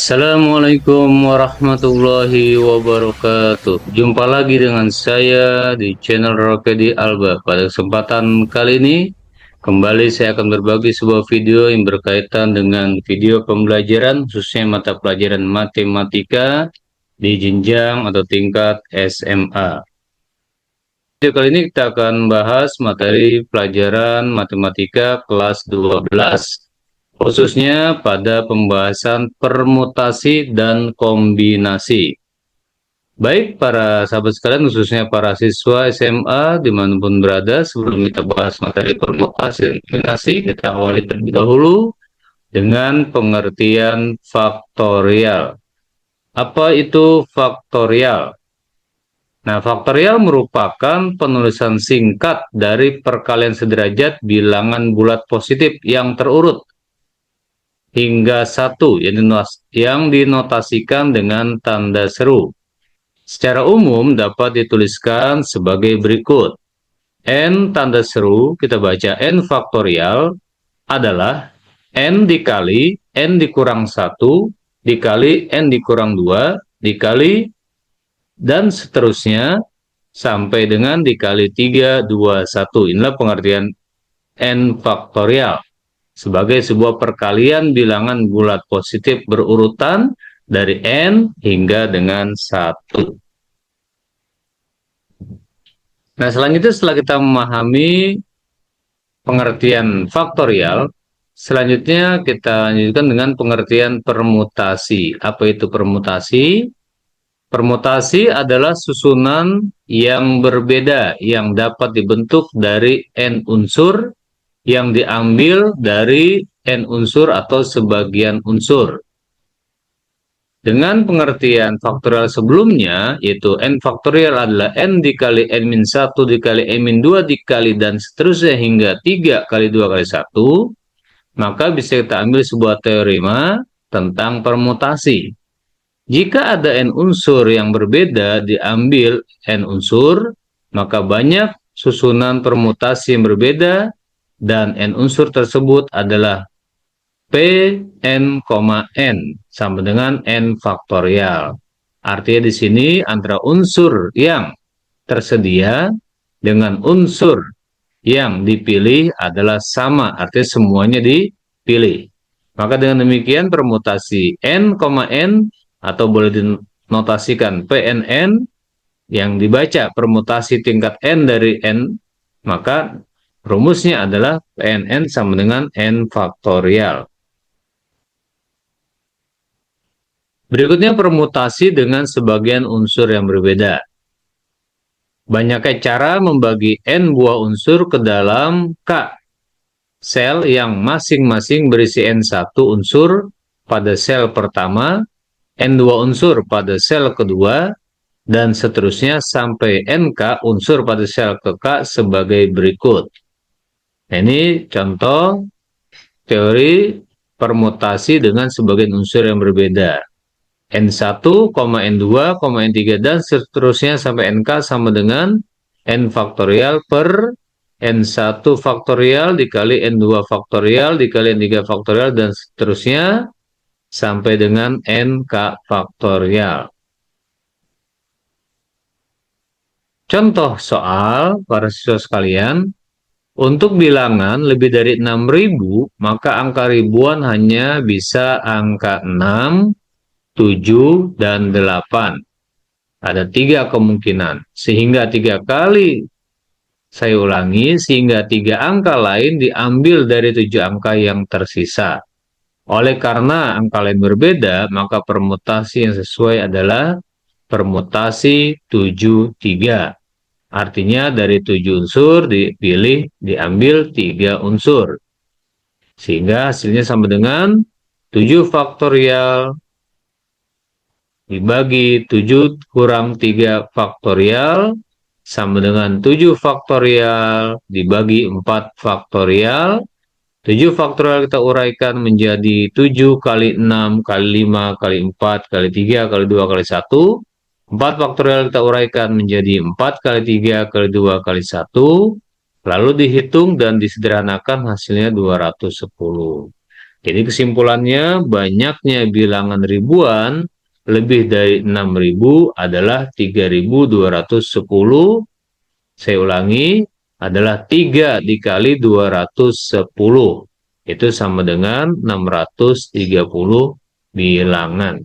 Assalamualaikum warahmatullahi wabarakatuh. Jumpa lagi dengan saya di channel Rokedi Alba. Pada kesempatan kali ini, kembali saya akan berbagi sebuah video yang berkaitan dengan video pembelajaran, khususnya mata pelajaran matematika di jenjang atau tingkat SMA. Video kali ini kita akan bahas materi pelajaran matematika kelas 12. Khususnya pada pembahasan permutasi dan kombinasi. Baik para sahabat sekalian, khususnya para siswa SMA dimanapun berada, sebelum kita bahas materi permutasi dan kombinasi, kita awali terlebih dahulu dengan pengertian faktorial. Apa itu faktorial? Nah, faktorial merupakan penulisan singkat dari perkalian sederajat bilangan bulat positif yang terurut hingga 1 yang dinotasikan dengan tanda seru. Secara umum dapat dituliskan sebagai berikut. N tanda seru, kita baca N faktorial, adalah N dikali N dikurang 1, dikali N dikurang 2, dikali, dan seterusnya, sampai dengan dikali 3, 2, 1. Inilah pengertian N faktorial sebagai sebuah perkalian bilangan bulat positif berurutan dari N hingga dengan 1. Nah, selanjutnya setelah kita memahami pengertian faktorial, selanjutnya kita lanjutkan dengan pengertian permutasi. Apa itu permutasi? Permutasi adalah susunan yang berbeda yang dapat dibentuk dari N unsur yang diambil dari N unsur atau sebagian unsur. Dengan pengertian faktorial sebelumnya, yaitu N faktorial adalah N dikali N-1 dikali N-2 dikali dan seterusnya hingga 3 kali 2 kali 1, maka bisa kita ambil sebuah teorema tentang permutasi. Jika ada N unsur yang berbeda diambil N unsur, maka banyak susunan permutasi yang berbeda dan N unsur tersebut adalah Pn, N sama dengan N faktorial. Artinya di sini antara unsur yang tersedia dengan unsur yang dipilih adalah sama, artinya semuanya dipilih. Maka dengan demikian permutasi N, N atau boleh dinotasikan PNN yang dibaca permutasi tingkat N dari N, maka rumusnya adalah PNN sama dengan N faktorial. Berikutnya permutasi dengan sebagian unsur yang berbeda. Banyaknya cara membagi N buah unsur ke dalam K sel yang masing-masing berisi N1 unsur pada sel pertama, N2 unsur pada sel kedua, dan seterusnya sampai NK unsur pada sel ke K sebagai berikut. Ini contoh teori permutasi dengan sebagian unsur yang berbeda. N1, N2, N3, dan seterusnya sampai NK sama dengan N faktorial per N1 faktorial dikali N2 faktorial dikali N3 faktorial dan seterusnya sampai dengan NK faktorial. Contoh soal para siswa sekalian, untuk bilangan lebih dari 6.000, maka angka ribuan hanya bisa angka 6, 7, dan 8. Ada 3 kemungkinan. Sehingga 3 kali, saya ulangi, sehingga 3 angka lain diambil dari 7 angka yang tersisa. Oleh karena angka lain berbeda, maka permutasi yang sesuai adalah permutasi 7, 3. Artinya dari 7 unsur diambil 3 unsur. Sehingga hasilnya sama dengan 7 faktorial dibagi 7 kurang 3 faktorial sama dengan 7 faktorial dibagi 4 faktorial. 7 faktorial kita uraikan menjadi 7 kali 6 kali 5 kali 4 kali 3 kali 2 kali 1. 4 faktorial kita uraikan menjadi 4 kali 3 kali 2 kali 1. Lalu dihitung dan disederhanakan hasilnya 210. Jadi kesimpulannya, banyaknya bilangan ribuan lebih dari 6.000 adalah 3.210. Saya ulangi, adalah 3 dikali 210. Itu sama dengan 630 bilangan.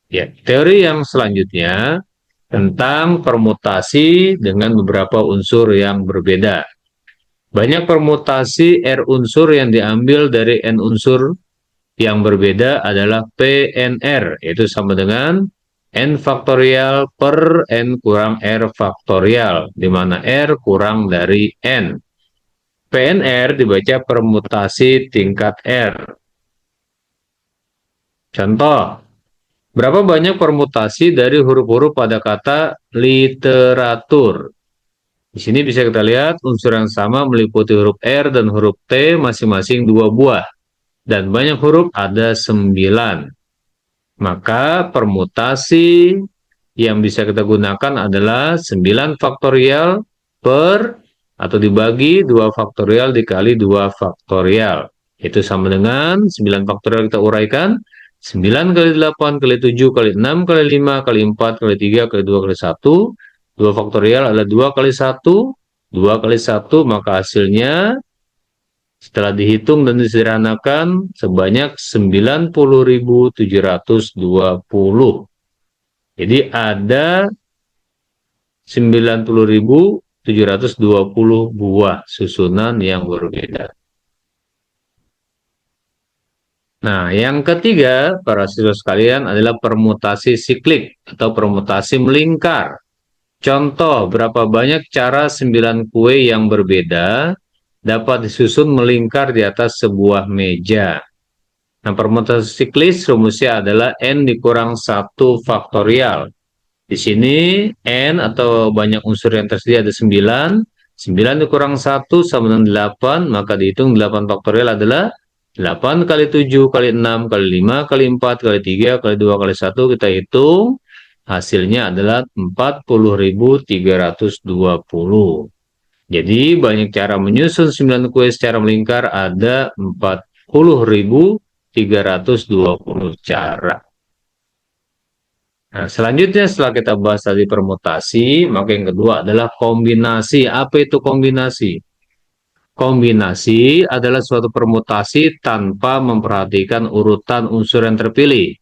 Ya, teori yang selanjutnya tentang permutasi dengan beberapa unsur yang berbeda. Banyak permutasi R unsur yang diambil dari N unsur yang berbeda adalah PNR, yaitu sama dengan N faktorial per N kurang R faktorial, di mana R kurang dari N. PNR dibaca permutasi tingkat R. Contoh, berapa banyak permutasi dari huruf-huruf pada kata literatur? Di sini bisa kita lihat unsur yang sama meliputi huruf R dan huruf T masing-masing 2 buah. Dan banyak huruf ada 9. Maka permutasi yang bisa kita gunakan adalah 9 faktorial per atau dibagi 2 faktorial dikali 2 faktorial. Itu sama dengan 9 faktorial kita uraikan. 9 kali 8 kali 7 kali 6 kali 5 kali 4 kali 3 kali 2 kali 1. 2 faktorial adalah 2 kali 1. 2 kali 1 maka hasilnya setelah dihitung dan disederhanakan sebanyak 90.720. Jadi ada 90.720 buah susunan yang berbeda. Nah, yang ketiga, para siswa sekalian, adalah permutasi siklik atau permutasi melingkar. Contoh, berapa banyak cara 9 kue yang berbeda dapat disusun melingkar di atas sebuah meja. Nah, permutasi siklis rumusnya adalah N dikurang 1 faktorial. Di sini N atau banyak unsur yang tersedia ada 9. 9 dikurang 1 sama dengan 8, maka dihitung 8 faktorial adalah 8 kali 7 kali 6 kali 5 kali 4 kali 3 kali 2 kali 1. Kita hitung, hasilnya adalah 40.320. Jadi banyak cara menyusun 9 kue secara melingkar, ada 40.320 cara. Nah, selanjutnya setelah kita bahas tadi permutasi, maka yang kedua adalah kombinasi. Apa itu kombinasi? Kombinasi adalah suatu permutasi tanpa memperhatikan urutan unsur yang terpilih.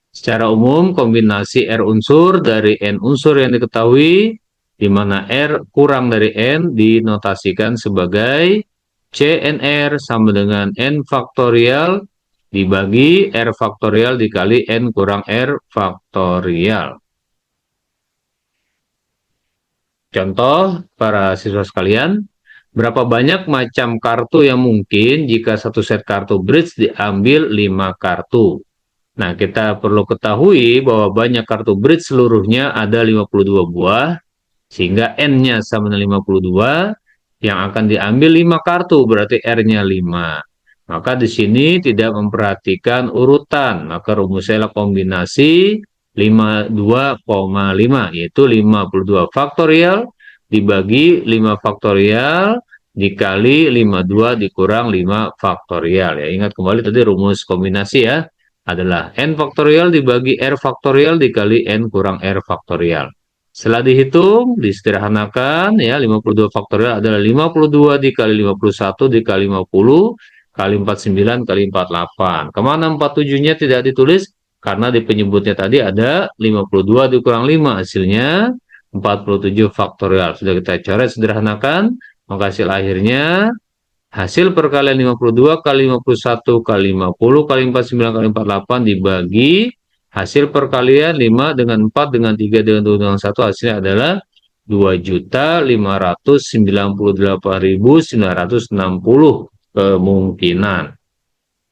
Secara umum, kombinasi R unsur dari N unsur yang diketahui, di mana R kurang dari N dinotasikan sebagai CNR sama dengan N faktorial dibagi R faktorial dikali N kurang R faktorial. Contoh, para siswa sekalian, berapa banyak macam kartu yang mungkin jika satu set kartu bridge diambil 5 kartu? Nah, kita perlu ketahui bahwa banyak kartu bridge seluruhnya ada 52 buah, sehingga N-nya sama dengan 52, yang akan diambil 5 kartu, berarti R-nya 5. Maka di sini tidak memperhatikan urutan, maka rumusnya adalah kombinasi 52,5, yaitu 52 faktorial dibagi 5 faktorial dikali 52 dikurang 5 faktorial. Ya, ingat kembali tadi rumus kombinasi ya, adalah N faktorial dibagi R faktorial dikali N kurang R faktorial. Setelah dihitung, disederhanakan ya, 52 faktorial adalah 52 dikali 51 dikali 50 kali 49 kali 48. Kemana 47-nya tidak ditulis? Karena di penyebutnya tadi ada 52 dikurang 5, hasilnya 47 faktorial. Sudah kita coret sederhanakan, maka hasil akhirnya hasil perkalian 52 kali 51 kali 50 kali 49 kali 48 dibagi hasil perkalian 5 dengan 4 dengan 3 dengan 2 dengan 1, hasilnya adalah 2.598.960 kemungkinan.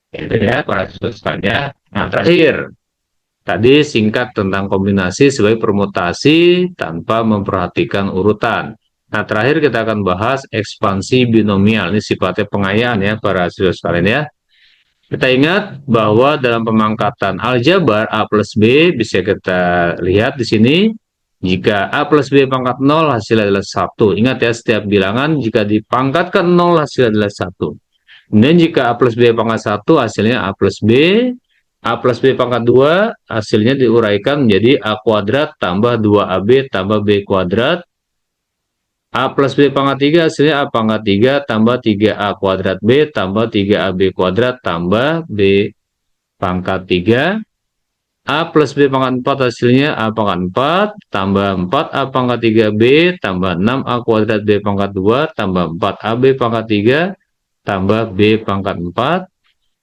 Itu ya para siswa sekalian. Nah, terakhir, tadi singkat tentang kombinasi sebagai permutasi tanpa memperhatikan urutan. Nah, terakhir kita akan bahas ekspansi binomial. Ini sifatnya pengayaan ya para siswa sekalian ya. Kita ingat bahwa dalam pemangkatan aljabar A plus B bisa kita lihat di sini. Jika A plus B pangkat 0 hasilnya adalah 1. Ingat ya, setiap bilangan jika dipangkatkan 0 hasilnya adalah 1. Kemudian jika A plus B pangkat 1 hasilnya A plus B. A plus B pangkat 2 hasilnya diuraikan menjadi A kuadrat tambah 2AB tambah B kuadrat. A plus B pangkat 3 hasilnya A pangkat 3 tambah 3A kuadrat B tambah 3AB kuadrat tambah B pangkat 3. A plus B pangkat 4 hasilnya A pangkat 4 tambah 4A pangkat 3B tambah 6A kuadrat B pangkat 2 tambah 4AB pangkat 3 tambah B pangkat 4.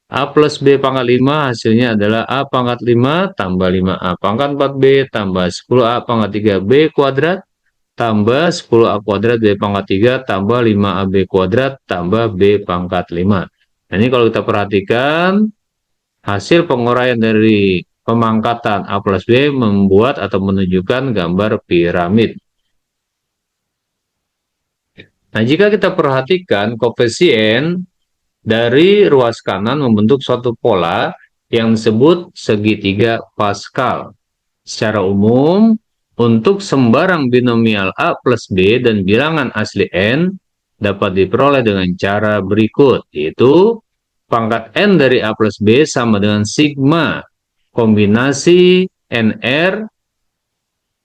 A plus B pangkat 5 hasilnya adalah A pangkat 5 tambah 5A pangkat 4B tambah 10A pangkat 3B kuadrat tambah 10A kuadrat B pangkat 3 tambah 5AB kuadrat tambah B pangkat 5. Nah, ini kalau kita perhatikan hasil penguraian dari pemangkatan A plus B membuat atau menunjukkan gambar piramid. Nah, jika kita perhatikan koefisien dari ruas kanan membentuk suatu pola yang disebut segitiga Pascal. Secara umum, untuk sembarang binomial A plus B dan bilangan asli N dapat diperoleh dengan cara berikut, yaitu pangkat N dari A plus B sama dengan sigma kombinasi NR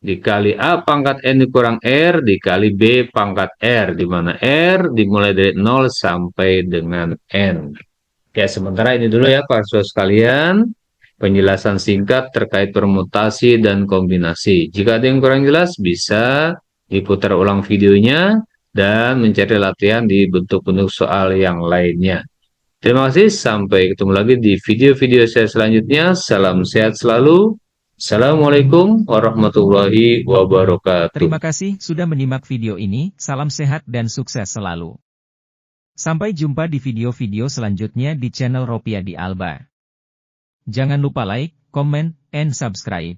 dikali A pangkat N dikurang R dikali B pangkat R, di mana R dimulai dari 0 sampai dengan N. Ya, sementara ini dulu ya Pak Siswa sekalian, penjelasan singkat terkait permutasi dan kombinasi. Jika ada yang kurang jelas, bisa diputar ulang videonya dan mencari latihan di bentuk-bentuk soal yang lainnya. Terima kasih, sampai ketemu lagi di video-video saya selanjutnya. Salam sehat selalu. Assalamualaikum warahmatullahi wabarakatuh. Terima kasih sudah menyimak video ini, salam sehat dan sukses selalu. Sampai jumpa di video-video selanjutnya di channel Ropiadi Alba. Jangan lupa like, comment, and subscribe.